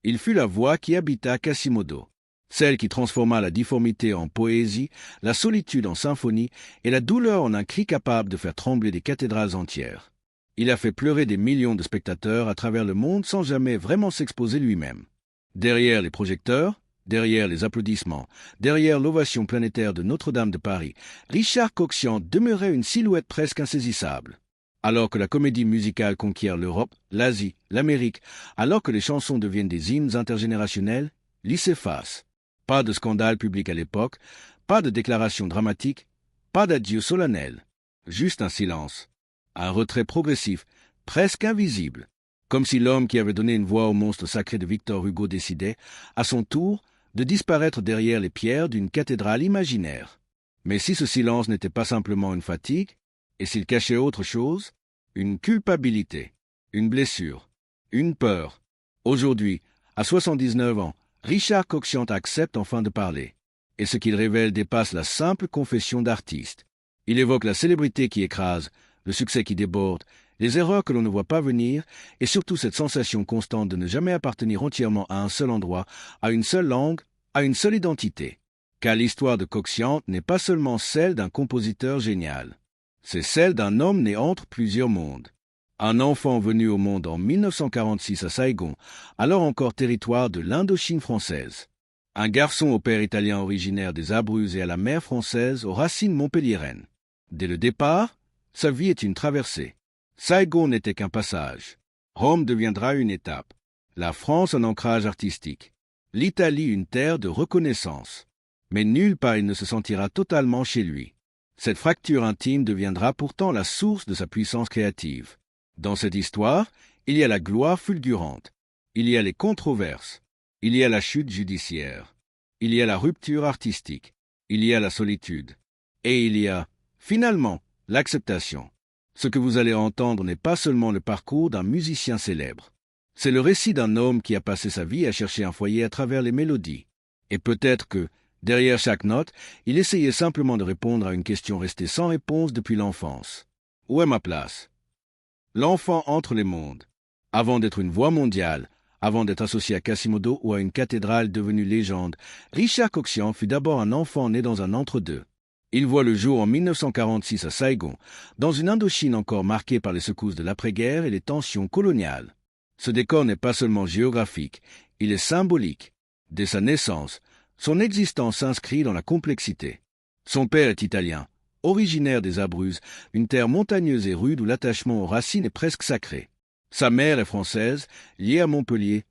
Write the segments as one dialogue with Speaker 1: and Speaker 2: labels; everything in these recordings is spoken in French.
Speaker 1: Il fut la voix qui habita Quasimodo, celle qui transforma la difformité en poésie, la solitude en symphonie et la douleur en un cri capable de faire trembler des cathédrales entières. Il a fait pleurer des millions de spectateurs à travers le monde sans jamais vraiment s'exposer lui-même. Derrière les projecteurs, derrière les applaudissements, derrière l'ovation planétaire de Notre-Dame de Paris, Richard Coxian demeurait une silhouette presque insaisissable. Alors que la comédie musicale conquiert l'Europe, l'Asie, l'Amérique, alors que les chansons deviennent des hymnes intergénérationnels, il s'efface. Pas de scandale public à l'époque, pas de déclaration dramatique, pas d'adieu solennel. Juste un silence. Un retrait progressif, presque invisible. Comme si l'homme qui avait donné une voix au monstre sacré de Victor Hugo décidait, à son tour, de disparaître derrière les pierres d'une cathédrale imaginaire. Mais si ce silence n'était pas simplement une fatigue, et s'il cachait autre chose, une culpabilité, une blessure, une peur. Aujourd'hui, à 79 ans, Richard Coxian accepte enfin de parler. Et ce qu'il révèle dépasse la simple confession d'artiste. Il évoque la célébrité qui écrase, le succès qui déborde, les erreurs que l'on ne voit pas venir, et surtout cette sensation constante de ne jamais appartenir entièrement à un seul endroit, à une seule langue, à une seule identité. Car l'histoire de Coxian n'est pas seulement celle d'un compositeur génial. C'est celle d'un homme né entre plusieurs mondes. Un enfant venu au monde en 1946 à Saigon, alors encore territoire de l'Indochine française. Un garçon au père italien originaire des Abruzzes et à la mère française aux racines montpelliéraines. Dès le départ, sa vie est une traversée. Saigon n'était qu'un passage. Rome deviendra une étape. La France un ancrage artistique. L'Italie une terre de reconnaissance. Mais nulle part il ne se sentira totalement chez lui. Cette fracture intime deviendra pourtant la source de sa puissance créative. Dans cette histoire, il y a la gloire fulgurante. Il y a les controverses. Il y a la chute judiciaire. Il y a la rupture artistique. Il y a la solitude. Et il y a, finalement, l'acceptation. Ce que vous allez entendre n'est pas seulement le parcours d'un musicien célèbre. C'est le récit d'un homme qui a passé sa vie à chercher un foyer à travers les mélodies. Et peut-être que, derrière chaque note, il essayait simplement de répondre à une question restée sans réponse depuis l'enfance. Où est ma place? L'enfant entre les mondes. Avant d'être une voix mondiale, avant d'être associé à Quasimodo ou à une cathédrale devenue légende, Richard Coxian fut d'abord un enfant né dans un entre-deux. Il voit le jour en 1946 à Saigon, dans une Indochine encore marquée par les secousses de l'après-guerre et les tensions coloniales. Ce décor n'est pas seulement géographique, il est symbolique. Dès sa naissance, son existence s'inscrit dans la complexité. Son père est italien, originaire des Abruzzes, une terre montagneuse et rude où l'attachement aux racines est presque sacré. Sa mère est française, liée à Montpellier,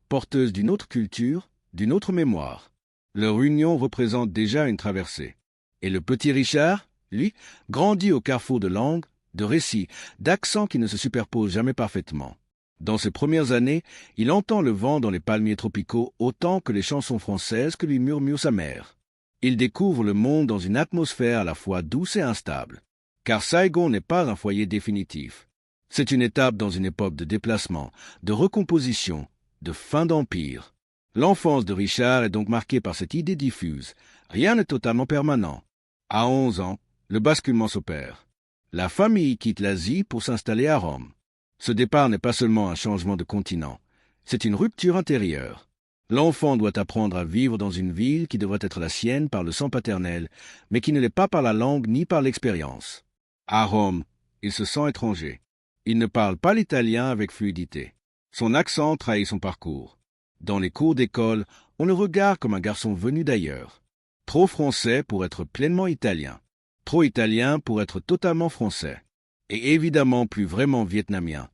Speaker 1: porteuse d'une autre culture, d'une autre mémoire. Leur union représente déjà une traversée. Et le petit Richard, lui, grandit au carrefour de langues, de récits, d'accents qui ne se superposent jamais parfaitement. Dans ses premières années, il entend le vent dans les palmiers tropicaux autant que les chansons françaises que lui murmure sa mère. Il découvre le monde dans une atmosphère à la fois douce et instable. Car Saigon n'est pas un foyer définitif. C'est une étape dans une époque de déplacement, de recomposition, de fin d'empire. L'enfance de Richard est donc marquée par cette idée diffuse. Rien n'est totalement permanent. À 11 ans, le basculement s'opère. La famille quitte l'Asie pour s'installer à Rome. Ce départ n'est pas seulement un changement de continent, c'est une rupture intérieure. L'enfant doit apprendre à vivre dans une ville qui devrait être la sienne par le sang paternel, mais qui ne l'est pas par la langue ni par l'expérience. À Rome, il se sent étranger. Il ne parle pas l'italien avec fluidité. Son accent trahit son parcours. Dans les cours d'école, on le regarde comme un garçon venu d'ailleurs. Trop français pour être pleinement italien. Trop italien pour être totalement français. Et évidemment plus vraiment vietnamien,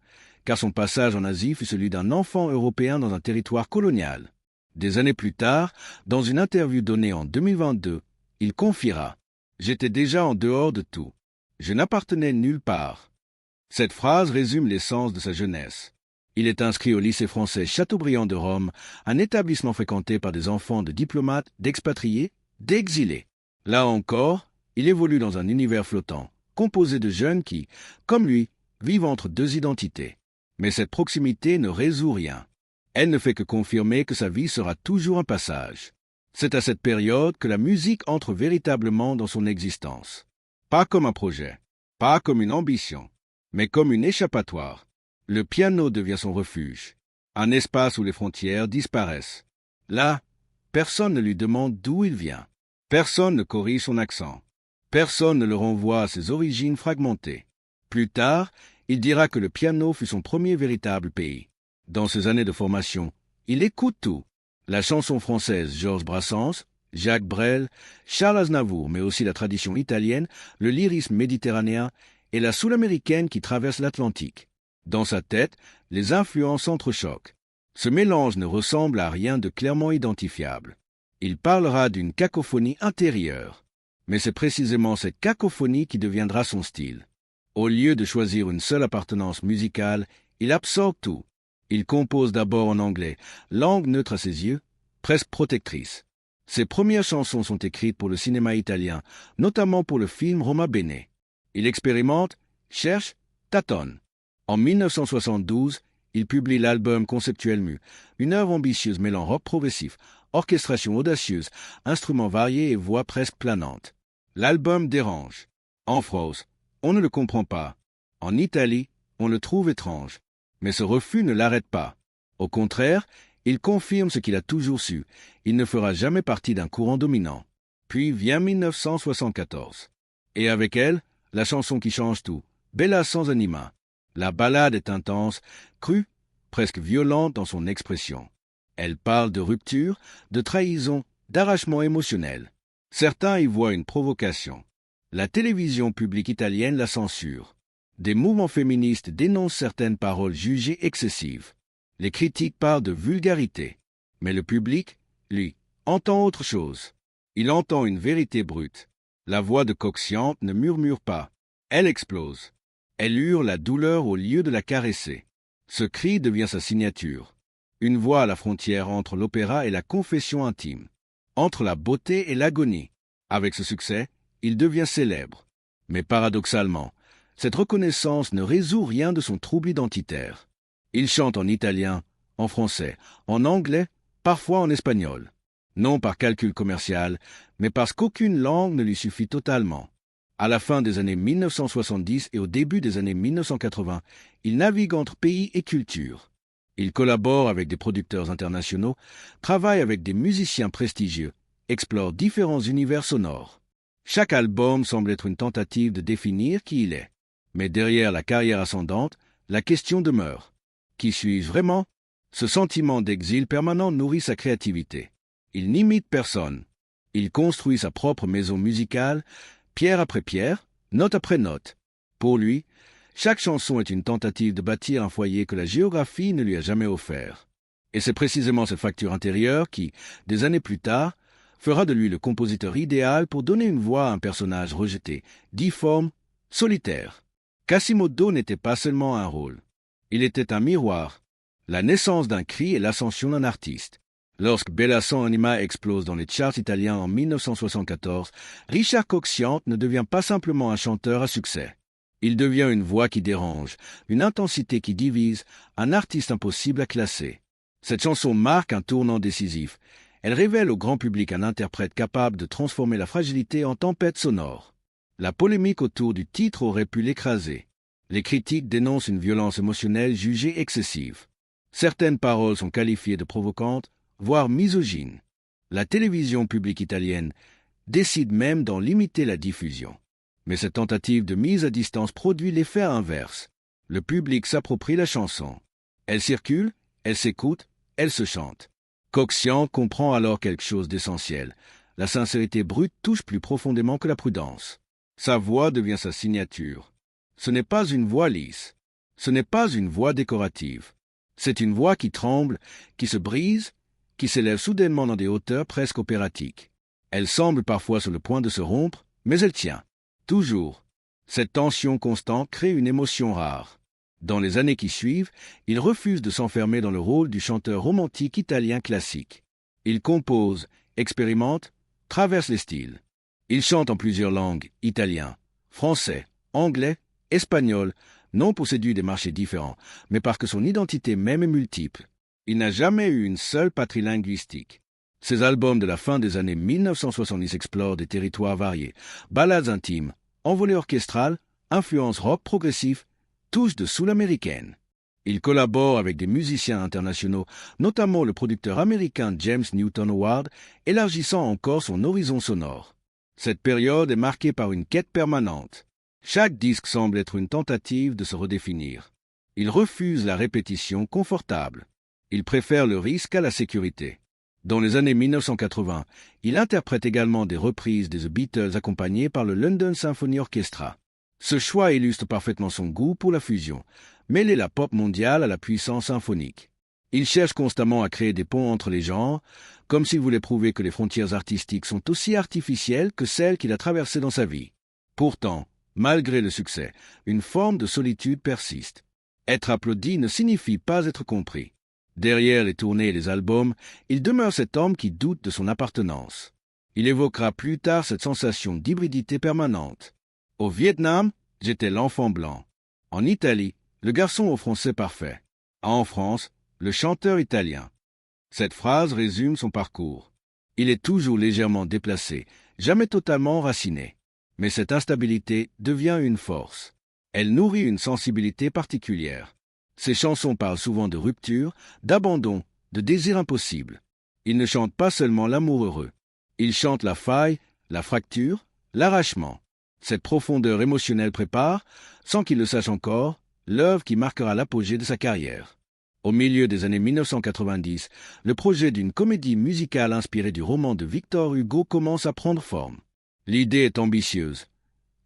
Speaker 1: car son passage en Asie fut celui d'un enfant européen dans un territoire colonial. Des années plus tard, dans une interview donnée en 2022, il confiera « J'étais déjà en dehors de tout. Je n'appartenais nulle part. » Cette phrase résume l'essence de sa jeunesse. Il est inscrit au lycée français Chateaubriand de Rome, un établissement fréquenté par des enfants de diplomates, d'expatriés, d'exilés. Là encore, il évolue dans un univers flottant, composé de jeunes qui, comme lui, vivent entre deux identités. Mais cette proximité ne résout rien. Elle ne fait que confirmer que sa vie sera toujours un passage. C'est à cette période que la musique entre véritablement dans son existence. Pas comme un projet, pas comme une ambition, mais comme une échappatoire. Le piano devient son refuge. un espace où les frontières disparaissent. Là, personne ne lui demande d'où il vient. Personne ne corrige son accent. Personne ne le renvoie à ses origines fragmentées. Plus tard, il dira que le piano fut son premier véritable pays. Dans ses années de formation, il écoute tout. La chanson française Georges Brassens, Jacques Brel, Charles Aznavour, mais aussi la tradition italienne, le lyrisme méditerranéen et la soul américaine qui traverse l'Atlantique. Dans sa tête, les influences s'entrechoquent. Ce mélange ne ressemble à rien de clairement identifiable. Il parlera d'une cacophonie intérieure. Mais c'est précisément cette cacophonie qui deviendra son style. Au lieu de choisir une seule appartenance musicale, il absorbe tout. Il compose d'abord en anglais, langue neutre à ses yeux, presque protectrice. Ses premières chansons sont écrites pour le cinéma italien, notamment pour le film Roma Bene. Il expérimente, cherche, tâtonne. En 1972, il publie l'album Conceptuel Mu, une œuvre ambitieuse mêlant rock progressif, orchestration audacieuse, instruments variés et voix presque planantes. L'album dérange. En France, on ne le comprend pas. En Italie, on le trouve étrange. Mais ce refus ne l'arrête pas. Au contraire, il confirme ce qu'il a toujours su. Il ne fera jamais partie d'un courant dominant. Puis vient 1974. Et avec elle, la chanson qui change tout, Bella sans anima. La ballade est intense, crue, presque violente dans son expression. Elle parle de rupture, de trahison, d'arrachement émotionnel. Certains y voient une provocation. La télévision publique italienne la censure. Des mouvements féministes dénoncent certaines paroles jugées excessives. Les critiques parlent de vulgarité. Mais le public, lui, entend autre chose. Il entend une vérité brute. La voix de Cocciante ne murmure pas. Elle explose. Elle hurle la douleur au lieu de la caresser. Ce cri devient sa signature. Une voix à la frontière entre l'opéra et la confession intime. Entre la beauté et l'agonie. Avec ce succès, il devient célèbre. Mais paradoxalement, cette reconnaissance ne résout rien de son trouble identitaire. Il chante en italien, en français, en anglais, parfois en espagnol. Non par calcul commercial, mais parce qu'aucune langue ne lui suffit totalement. À la fin des années 1970 et au début des années 1980, il navigue entre pays et cultures. Il collabore avec des producteurs internationaux, travaille avec des musiciens prestigieux, explore différents univers sonores. Chaque album semble être une tentative de définir qui il est. Mais derrière la carrière ascendante, la question demeure. Qui suis-je vraiment? Ce sentiment d'exil permanent nourrit sa créativité. Il n'imite personne. Il construit sa propre maison musicale, pierre après pierre, note après note. Pour lui, chaque chanson est une tentative de bâtir un foyer que la géographie ne lui a jamais offert. Et c'est précisément cette facture intérieure qui, des années plus tard, fera de lui le compositeur idéal pour donner une voix à un personnage rejeté, difforme, solitaire. Quasimodo n'était pas seulement un rôle. Il était un miroir, la naissance d'un cri et l'ascension d'un artiste. Lorsque Bella sans anima explose dans les charts italiens en 1974, Richard Cocciante ne devient pas simplement un chanteur à succès. Il devient une voix qui dérange, une intensité qui divise, un artiste impossible à classer. Cette chanson marque un tournant décisif. Elle révèle au grand public un interprète capable de transformer la fragilité en tempête sonore. La polémique autour du titre aurait pu l'écraser. Les critiques dénoncent une violence émotionnelle jugée excessive. Certaines paroles sont qualifiées de provocantes, voire misogynes. La télévision publique italienne décide même d'en limiter la diffusion. Mais cette tentative de mise à distance produit l'effet inverse. Le public s'approprie la chanson. Elle circule, elle s'écoute, elle se chante. Cocciante comprend alors quelque chose d'essentiel. La sincérité brute touche plus profondément que la prudence. Sa voix devient sa signature. Ce n'est pas une voix lisse. Ce n'est pas une voix décorative. C'est une voix qui tremble, qui se brise, qui s'élève soudainement dans des hauteurs presque opératiques. Elle semble parfois sur le point de se rompre, mais elle tient. Toujours. Cette tension constante crée une émotion rare. Dans les années qui suivent, il refuse de s'enfermer dans le rôle du chanteur romantique italien classique. Il compose, expérimente, traverse les styles. Il chante en plusieurs langues, italien, français, anglais, espagnol, non pour séduire des marchés différents, mais parce que son identité même est multiple. Il n'a jamais eu une seule patrie linguistique. Ses albums de la fin des années 1970 explorent des territoires variés, ballades intimes, envolées orchestrales, influences rock progressif, touches de soul américaine. Il collabore avec des musiciens internationaux, notamment le producteur américain James Newton Howard, élargissant encore son horizon sonore. Cette période est marquée par une quête permanente. Chaque disque semble être une tentative de se redéfinir. Il refuse la répétition confortable. Il préfère le risque à la sécurité. Dans les années 1980, il interprète également des reprises des The Beatles accompagnées par le London Symphony Orchestra. Ce choix illustre parfaitement son goût pour la fusion, mêler la pop mondiale à la puissance symphonique. Il cherche constamment à créer des ponts entre les genres, comme s'il voulait prouver que les frontières artistiques sont aussi artificielles que celles qu'il a traversées dans sa vie. Pourtant, malgré le succès, une forme de solitude persiste. Être applaudi ne signifie pas être compris. Derrière les tournées et les albums, il demeure cet homme qui doute de son appartenance. Il évoquera plus tard cette sensation d'hybridité permanente. Au Vietnam, j'étais l'enfant blanc. En Italie, le garçon au français parfait. En France, le chanteur italien. Cette phrase résume son parcours. Il est toujours légèrement déplacé, jamais totalement raciné. Mais cette instabilité devient une force. Elle nourrit une sensibilité particulière. Ses chansons parlent souvent de rupture, d'abandon, de désir impossible. Il ne chante pas seulement l'amour heureux. Il chante la faille, la fracture, l'arrachement. Cette profondeur émotionnelle prépare, sans qu'il le sache encore, l'œuvre qui marquera l'apogée de sa carrière. Au milieu des années 1990, le projet d'une comédie musicale inspirée du roman de Victor Hugo commence à prendre forme. L'idée est ambitieuse.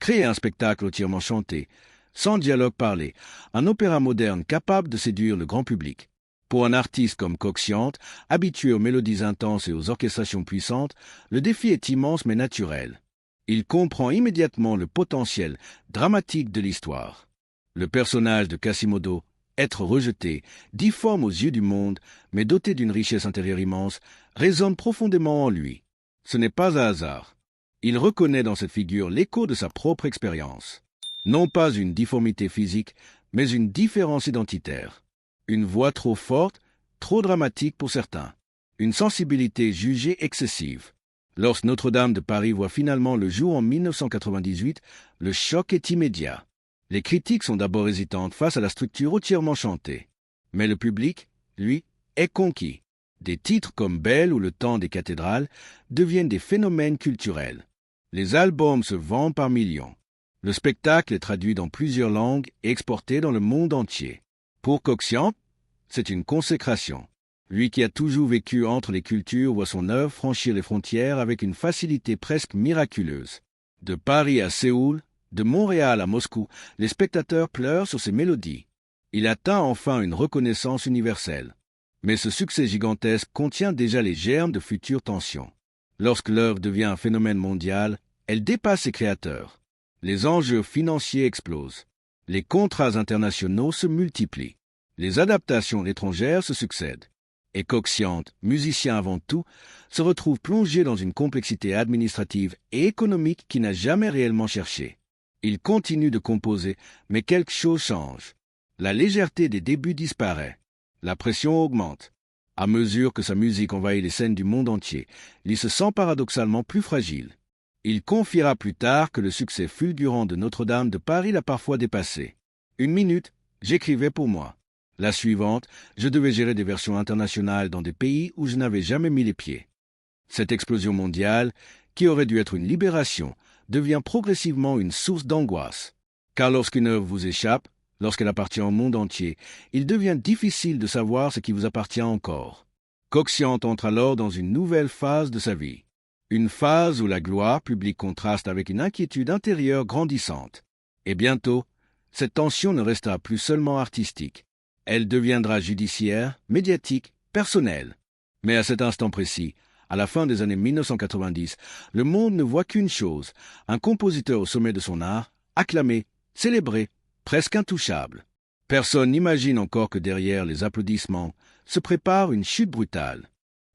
Speaker 1: Créer un spectacle entièrement chanté, sans dialogue parlé, un opéra moderne capable de séduire le grand public. Pour un artiste comme Cocciante, habitué aux mélodies intenses et aux orchestrations puissantes, le défi est immense mais naturel. Il comprend immédiatement le potentiel dramatique de l'histoire. Le personnage de Quasimodo, être rejeté, difforme aux yeux du monde, mais doté d'une richesse intérieure immense, résonne profondément en lui. Ce n'est pas un hasard. Il reconnaît dans cette figure l'écho de sa propre expérience. Non pas une difformité physique, mais une différence identitaire. Une voix trop forte, trop dramatique pour certains. Une sensibilité jugée excessive. Lorsque Notre-Dame de Paris voit finalement le jour en 1998, le choc est immédiat. Les critiques sont d'abord hésitantes face à la structure entièrement chantée. Mais le public, lui, est conquis. Des titres comme Belle ou Le Temps des cathédrales deviennent des phénomènes culturels. Les albums se vendent par millions. Le spectacle est traduit dans plusieurs langues et exporté dans le monde entier. Pour Cocciante, c'est une consécration. Lui qui a toujours vécu entre les cultures voit son œuvre franchir les frontières avec une facilité presque miraculeuse. De Paris à Séoul, de Montréal à Moscou, les spectateurs pleurent sur ses mélodies. Il atteint enfin une reconnaissance universelle. Mais ce succès gigantesque contient déjà les germes de futures tensions. Lorsque l'œuvre devient un phénomène mondial, elle dépasse ses créateurs. Les enjeux financiers explosent. Les contrats internationaux se multiplient. Les adaptations étrangères se succèdent. Et Cocciante, musicien avant tout, se retrouve plongé dans une complexité administrative et économique qu'il n'a jamais réellement cherchée. Il continue de composer, mais quelque chose change. La légèreté des débuts disparaît. La pression augmente. À mesure que sa musique envahit les scènes du monde entier, il se sent paradoxalement plus fragile. Il confiera plus tard que le succès fulgurant de Notre-Dame de Paris l'a parfois dépassé. Une minute, j'écrivais pour moi. La suivante, je devais gérer des versions internationales dans des pays où je n'avais jamais mis les pieds. Cette explosion mondiale, qui aurait dû être une libération, devient progressivement une source d'angoisse. Car lorsqu'une œuvre vous échappe, lorsqu'elle appartient au monde entier, il devient difficile de savoir ce qui vous appartient encore. Cocciante entre alors dans une nouvelle phase de sa vie. Une phase où la gloire publique contraste avec une inquiétude intérieure grandissante. Et bientôt, cette tension ne restera plus seulement artistique. Elle deviendra judiciaire, médiatique, personnelle. Mais à cet instant précis, à la fin des années 1990, le monde ne voit qu'une chose, un compositeur au sommet de son art, acclamé, célébré, presque intouchable. Personne n'imagine encore que derrière les applaudissements se prépare une chute brutale.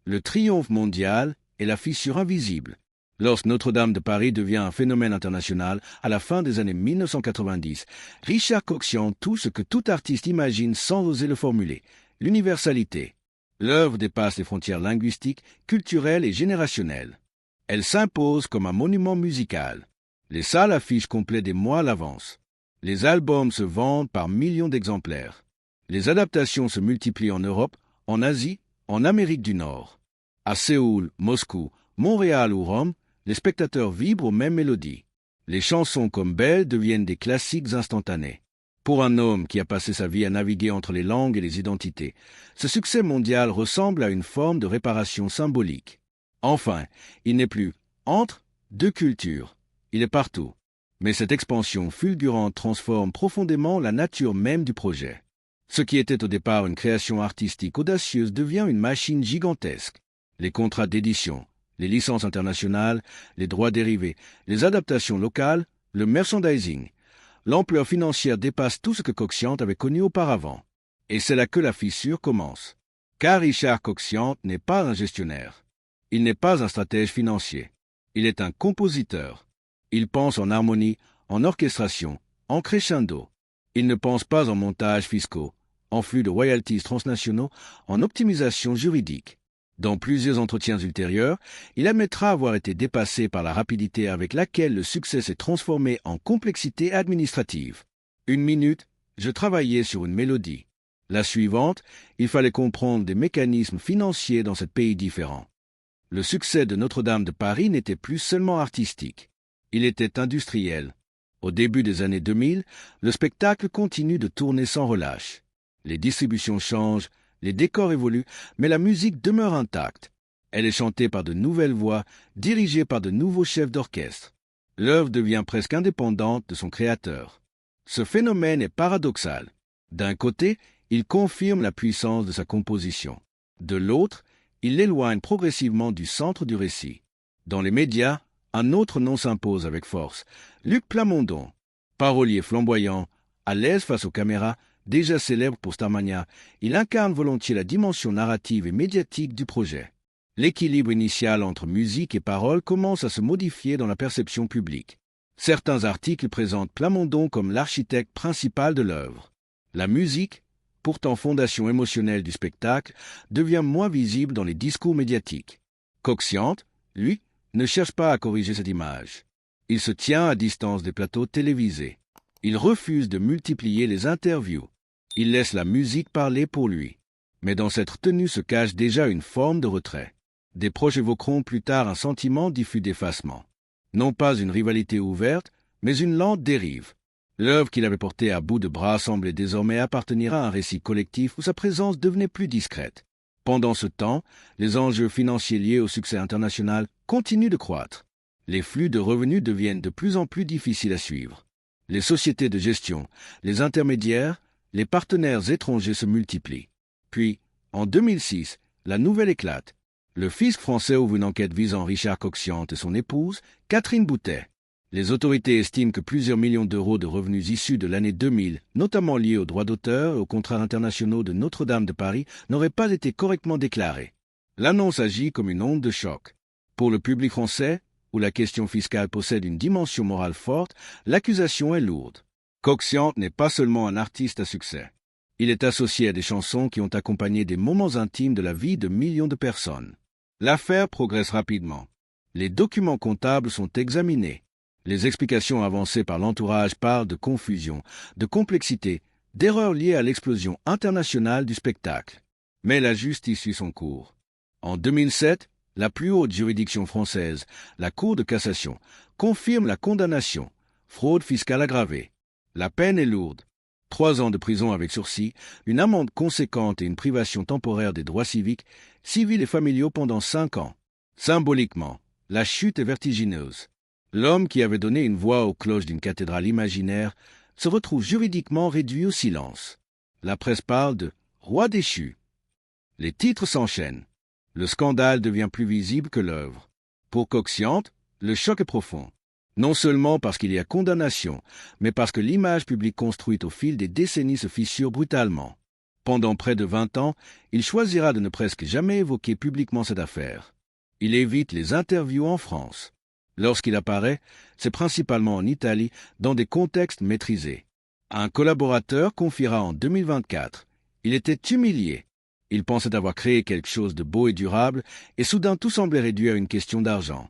Speaker 1: Le triomphe mondial est la fissure invisible. Lorsque Notre-Dame de Paris devient un phénomène international à la fin des années 1990, Richard Cocciante touche ce que tout artiste imagine sans oser le formuler, l'universalité. L'œuvre dépasse les frontières linguistiques, culturelles et générationnelles. Elle s'impose comme un monument musical. Les salles affichent complet des mois à l'avance. Les albums se vendent par millions d'exemplaires. Les adaptations se multiplient en Europe, en Asie, en Amérique du Nord. À Séoul, Moscou, Montréal ou Rome, les spectateurs vibrent aux mêmes mélodies. Les chansons comme Belle deviennent des classiques instantanés. Pour un homme qui a passé sa vie à naviguer entre les langues et les identités, ce succès mondial ressemble à une forme de réparation symbolique. Enfin, il n'est plus entre deux cultures, il est partout. Mais cette expansion fulgurante transforme profondément la nature même du projet. Ce qui était au départ une création artistique audacieuse devient une machine gigantesque. Les contrats d'édition, les licences internationales, les droits dérivés, les adaptations locales, le merchandising. L'ampleur financière dépasse tout ce que Cocciante avait connu auparavant. Et c'est là que la fissure commence. Car Richard Cocciante n'est pas un gestionnaire. Il n'est pas un stratège financier. Il est un compositeur. Il pense en harmonie, en orchestration, en crescendo. Il ne pense pas en montages fiscaux, en flux de royalties transnationaux, en optimisation juridique. Dans plusieurs entretiens ultérieurs, il admettra avoir été dépassé par la rapidité avec laquelle le succès s'est transformé en complexité administrative. Une minute, je travaillais sur une mélodie. La suivante, il fallait comprendre des mécanismes financiers dans ce pays différent. Le succès de Notre-Dame de Paris n'était plus seulement artistique. Il était industriel. Au début des années 2000, le spectacle continue de tourner sans relâche. Les distributions changent, les décors évoluent, mais la musique demeure intacte. Elle est chantée par de nouvelles voix, dirigée par de nouveaux chefs d'orchestre. L'œuvre devient presque indépendante de son créateur. Ce phénomène est paradoxal. D'un côté, il confirme la puissance de sa composition. De l'autre, il l'éloigne progressivement du centre du récit. Dans les médias, un autre nom s'impose avec force, Luc Plamondon. Parolier flamboyant, à l'aise face aux caméras, déjà célèbre pour Starmania, il incarne volontiers la dimension narrative et médiatique du projet. L'équilibre initial entre musique et paroles commence à se modifier dans la perception publique. Certains articles présentent Plamondon comme l'architecte principal de l'œuvre. La musique, pourtant fondation émotionnelle du spectacle, devient moins visible dans les discours médiatiques. Cocciante, lui, ne cherche pas à corriger cette image. Il se tient à distance des plateaux télévisés. Il refuse de multiplier les interviews. Il laisse la musique parler pour lui. Mais dans cette tenue se cache déjà une forme de retrait. Des proches évoqueront plus tard un sentiment diffus d'effacement. Non pas une rivalité ouverte, mais une lente dérive. L'œuvre qu'il avait portée à bout de bras semblait désormais appartenir à un récit collectif où sa présence devenait plus discrète. Pendant ce temps, les enjeux financiers liés au succès international continuent de croître. Les flux de revenus deviennent de plus en plus difficiles à suivre. Les sociétés de gestion, les intermédiaires, les partenaires étrangers se multiplient. Puis, en 2006, la nouvelle éclate. Le fisc français ouvre une enquête visant Richard Cocciante et son épouse, Catherine Boutet. Les autorités estiment que plusieurs millions d'euros de revenus issus de l'année 2000, notamment liés aux droits d'auteur et aux contrats internationaux de Notre-Dame de Paris, n'auraient pas été correctement déclarés. L'annonce agit comme une onde de choc. Pour le public français, où la question fiscale possède une dimension morale forte, l'accusation est lourde. Cocciante n'est pas seulement un artiste à succès. Il est associé à des chansons qui ont accompagné des moments intimes de la vie de millions de personnes. L'affaire progresse rapidement. Les documents comptables sont examinés. Les explications avancées par l'entourage parlent de confusion, de complexité, d'erreurs liées à l'explosion internationale du spectacle. Mais la justice suit son cours. En 2007, la plus haute juridiction française, la Cour de cassation, confirme la condamnation, fraude fiscale aggravée. La peine est lourde. 3 ans de prison avec sursis, une amende conséquente et une privation temporaire des droits civiques, civils et familiaux pendant 5 ans. Symboliquement, la chute est vertigineuse. L'homme qui avait donné une voix aux cloches d'une cathédrale imaginaire se retrouve juridiquement réduit au silence. La presse parle de « roi déchu ». Les titres s'enchaînent. Le scandale devient plus visible que l'œuvre. Pour Cocciante, le choc est profond. Non seulement parce qu'il y a condamnation, mais parce que l'image publique construite au fil des décennies se fissure brutalement. Pendant près de 20 ans, il choisira de ne presque jamais évoquer publiquement cette affaire. Il évite les interviews en France. Lorsqu'il apparaît, c'est principalement en Italie, dans des contextes maîtrisés. Un collaborateur confiera en 2024. Il était humilié. Il pensait avoir créé quelque chose de beau et durable, et soudain tout semblait réduit à une question d'argent.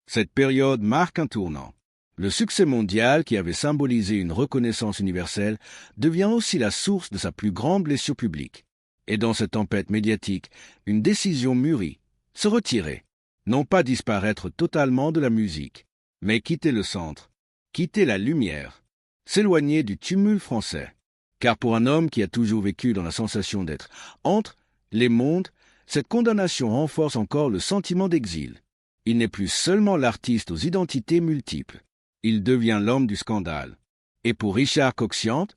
Speaker 1: Cette période marque un tournant. Le succès mondial, qui avait symbolisé une reconnaissance universelle, devient aussi la source de sa plus grande blessure publique. Et dans cette tempête médiatique, une décision mûrit, se retirer, non pas disparaître totalement de la musique, mais quitter le centre, quitter la lumière, s'éloigner du tumulte français. Car pour un homme qui a toujours vécu dans la sensation d'être entre les mondes, cette condamnation renforce encore le sentiment d'exil. Il n'est plus seulement l'artiste aux identités multiples. Il devient l'homme du scandale. Et pour Richard Coxiant,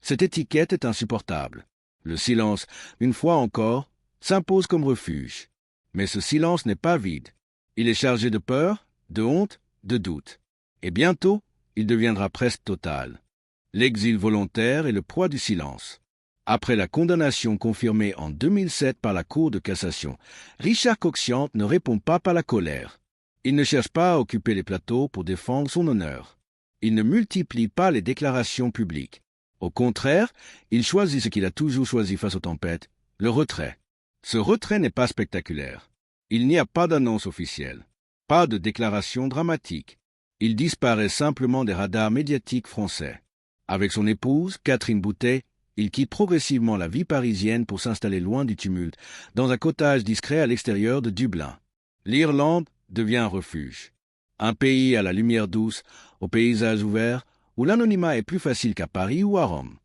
Speaker 1: cette étiquette est insupportable. Le silence, une fois encore, s'impose comme refuge. Mais ce silence n'est pas vide. Il est chargé de peur, de honte, de doute. Et bientôt, il deviendra presque total. L'exil volontaire et le poids du silence. Après la condamnation confirmée en 2007 par la Cour de cassation, Richard Coxiant ne répond pas par la colère. Il ne cherche pas à occuper les plateaux pour défendre son honneur. Il ne multiplie pas les déclarations publiques. Au contraire, il choisit ce qu'il a toujours choisi face aux tempêtes, le retrait. Ce retrait n'est pas spectaculaire. Il n'y a pas d'annonce officielle, pas de déclaration dramatique. Il disparaît simplement des radars médiatiques français. Avec son épouse, Catherine Boutet, il quitte progressivement la vie parisienne pour s'installer loin du tumulte, dans un cottage discret à l'extérieur de Dublin. L'Irlande devient un refuge. Un pays à la lumière douce, au paysage ouvert, où l'anonymat est plus facile qu'à Paris ou à Rome.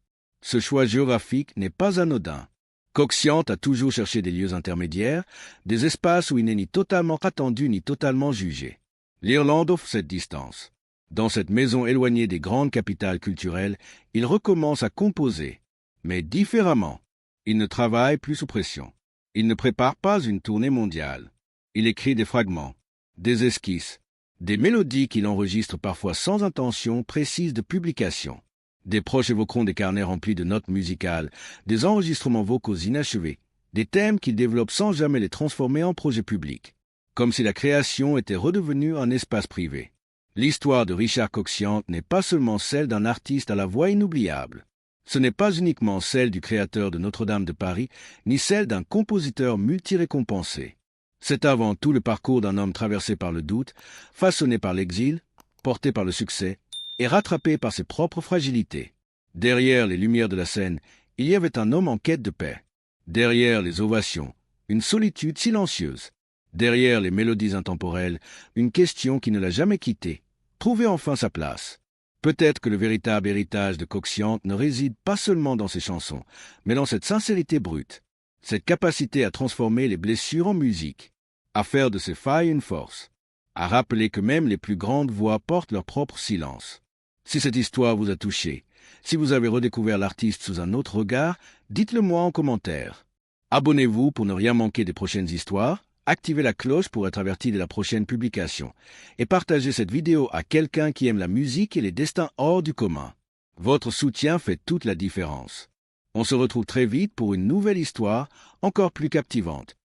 Speaker 1: Ce choix géographique n'est pas anodin. Coxiant a toujours cherché des lieux intermédiaires, des espaces où il n'est ni totalement attendu ni totalement jugé. L'Irlande offre cette distance. Dans cette maison éloignée des grandes capitales culturelles, il recommence à composer, mais différemment. Il ne travaille plus sous pression. Il ne prépare pas une tournée mondiale. Il écrit des fragments, des esquisses, des mélodies qu'il enregistre parfois sans intention précise de publication. Des proches évoqueront des carnets remplis de notes musicales, des enregistrements vocaux inachevés, des thèmes qu'il développe sans jamais les transformer en projet public, comme si la création était redevenue un espace privé. L'histoire de Richard Coxiant n'est pas seulement celle d'un artiste à la voix inoubliable. Ce n'est pas uniquement celle du créateur de Notre-Dame de Paris, ni celle d'un compositeur multirécompensé. C'est avant tout le parcours d'un homme traversé par le doute, façonné par l'exil, porté par le succès et rattrapé par ses propres fragilités. Derrière les lumières de la scène, il y avait un homme en quête de paix. Derrière les ovations, une solitude silencieuse. Derrière les mélodies intemporelles, une question qui ne l'a jamais quitté. Trouver enfin sa place. Peut-être que le véritable héritage de Coxiant ne réside pas seulement dans ses chansons, mais dans cette sincérité brute, cette capacité à transformer les blessures en musique, à faire de ses failles une force, à rappeler que même les plus grandes voix portent leur propre silence. Si cette histoire vous a touché, si vous avez redécouvert l'artiste sous un autre regard, dites-le moi en commentaire. Abonnez-vous pour ne rien manquer des prochaines histoires. Activez la cloche pour être averti de la prochaine publication et partagez cette vidéo à quelqu'un qui aime la musique et les destins hors du commun. Votre soutien fait toute la différence. On se retrouve très vite pour une nouvelle histoire encore plus captivante.